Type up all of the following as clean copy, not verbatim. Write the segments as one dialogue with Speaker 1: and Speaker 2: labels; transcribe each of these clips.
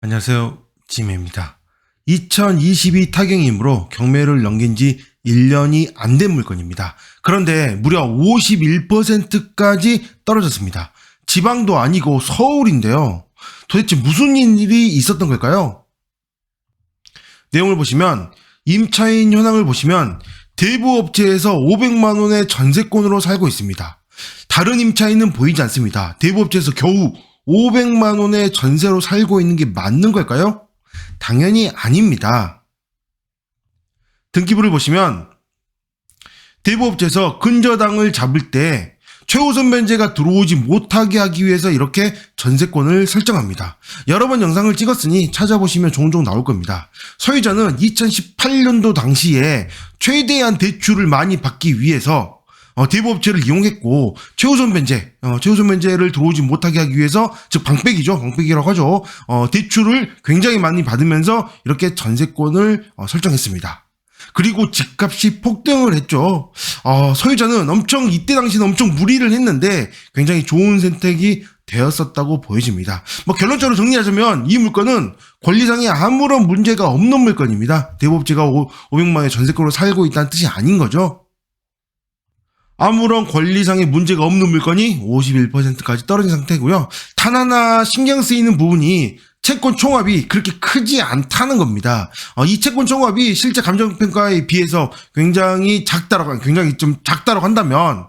Speaker 1: 안녕하세요. 지메입니다. 2022 타경이므로 경매를 넘긴 지 1년이 안 된 물건입니다. 그런데 무려 51%까지 떨어졌습니다. 지방도 아니고 서울인데요. 도대체 무슨 일이 있었던 걸까요? 내용을 보시면 임차인 현황을 보시면 대부업체에서 500만 원의 전세권으로 살고 있습니다. 다른 임차인은 보이지 않습니다. 대부업체에서 겨우 500만 원의 전세로 살고 있는 게 맞는 걸까요? 당연히 아닙니다. 등기부를 보시면 대부업체에서 근저당을 잡을 때 최우선 변제가 들어오지 못하게 하기 위해서 이렇게 전세권을 설정합니다. 여러 번 영상을 찍었으니 찾아보시면 종종 나올 겁니다. 소유자는 2018년도 당시에 최대한 대출을 많이 받기 위해서 대부업체를 이용했고 최우선 변제를 들어오지 못하게 하기 위해서, 즉 방빼기라고 하죠. 대출을 굉장히 많이 받으면서 이렇게 전세권을 설정했습니다. 그리고 집값이 폭등을 했죠. 소유자는 이때 당시는 엄청 무리를 했는데 굉장히 좋은 선택이 되었었다고 보여집니다. 결론적으로 정리하자면 이 물건은 권리상에 아무런 문제가 없는 물건입니다. 대부업체가 500만 원의 전세권으로 살고 있다는 뜻이 아닌 거죠. 아무런 권리상의 문제가 없는 물건이 51%까지 떨어진 상태고요. 단 하나 신경 쓰이는 부분이 채권 총합이 그렇게 크지 않다는 겁니다. 이 채권 총합이 실제 감정평가에 비해서 굉장히 좀 작다라고 한다면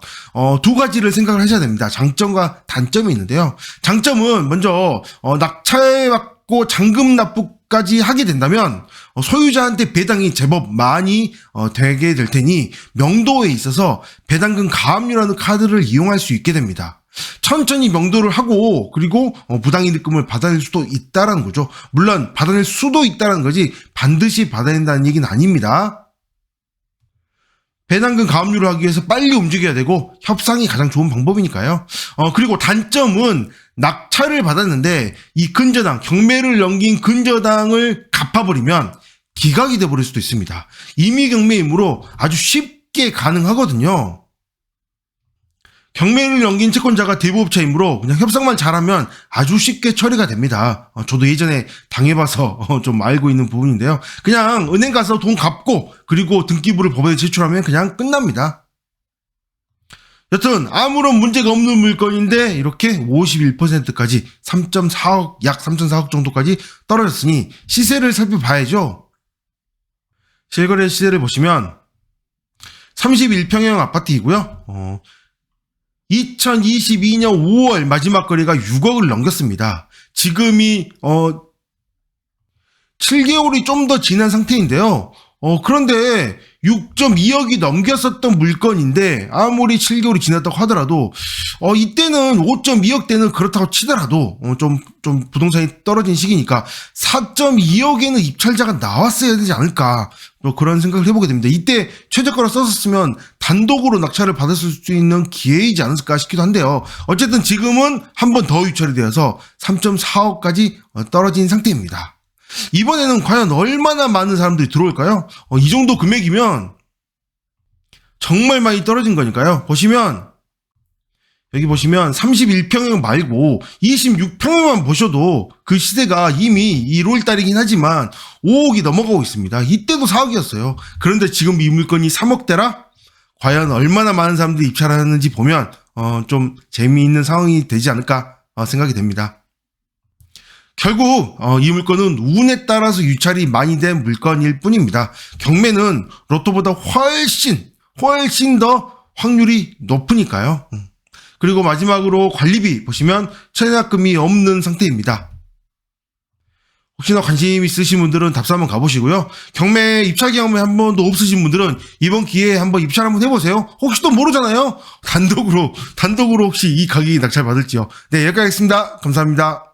Speaker 1: 두 가지를 생각을 하셔야 됩니다. 장점과 단점이 있는데요. 장점은 먼저 낙찰받고 잔금 납부까지 하게 된다면 소유자한테 배당이 제법 많이 되게 될 테니 명도에 있어서 배당금 가압류라는 카드를 이용할 수 있게 됩니다. 천천히 명도를 하고 그리고 부당이득금을 받아낼 수도 있다라는 거죠. 물론 받아낼 수도 있다라는 거지 반드시 받아낸다는 얘기는 아닙니다. 배당금 가압류를 하기 위해서 빨리 움직여야 되고 협상이 가장 좋은 방법이니까요. 그리고 단점은 낙찰을 받았는데 이 경매를 넘긴 근저당을 갚아버리면 기각이 돼버릴 수도 있습니다. 임의경매이므로 아주 쉽게 가능하거든요. 경매를 넘긴 채권자가 대부업체이므로 그냥 협상만 잘하면 아주 쉽게 처리가 됩니다. 저도 예전에 당해봐서 좀 알고 있는 부분인데요. 그냥 은행 가서 돈 갚고 그리고 등기부를 법원에 제출하면 그냥 끝납니다. 여튼 아무런 문제가 없는 물건인데 이렇게 51%까지 약 3.4억 정도까지 떨어졌으니 시세를 살펴봐야죠. 실거래 시세를 보시면 31평형 아파트이고요. 2022년 5월 마지막 거래가 6억을 넘겼습니다. 지금이 7개월이 좀 더 지난 상태인데요. 그런데 6.2억이 넘겼었던 물건인데 아무리 7개월이 지났다고 하더라도 이때는 5.2억 대는 그렇다고 치더라도 좀 부동산이 떨어진 시기니까 4.2억에는 입찰자가 나왔어야 되지 않을까, 그런 생각을 해보게 됩니다. 이때 최저가로 썼었으면 단독으로 낙찰을 받았을 수 있는 기회이지 않았을까 싶기도 한데요. 어쨌든 지금은 한 번 더 유찰이 되어서 3.4억까지 떨어진 상태입니다. 이번에는 과연 얼마나 많은 사람들이 들어올까요? 이 정도 금액이면 정말 많이 떨어진 거니까요. 여기 보시면 31평형 말고 26평형만 보셔도 그 시세가 이미 1월달이긴 하지만 5억이 넘어가고 있습니다. 이때도 4억이었어요. 그런데 지금 이 물건이 3억대라? 과연 얼마나 많은 사람들이 입찰하는지 보면 좀 재미있는 상황이 되지 않을까 생각이 됩니다. 결국 이 물건은 운에 따라서 유찰이 많이 된 물건일 뿐입니다. 경매는 로또보다 훨씬 더 확률이 높으니까요. 그리고 마지막으로 관리비 보시면 체납금이 없는 상태입니다. 혹시나 관심 있으신 분들은 답사 한번 가보시고요. 경매 입찰 경험이 한 번도 없으신 분들은 이번 기회에 한번 입찰 한번 해보세요. 혹시 또 모르잖아요. 단독으로 혹시 이 가격이 낙찰 받을지요. 네, 여기까지 하겠습니다. 감사합니다.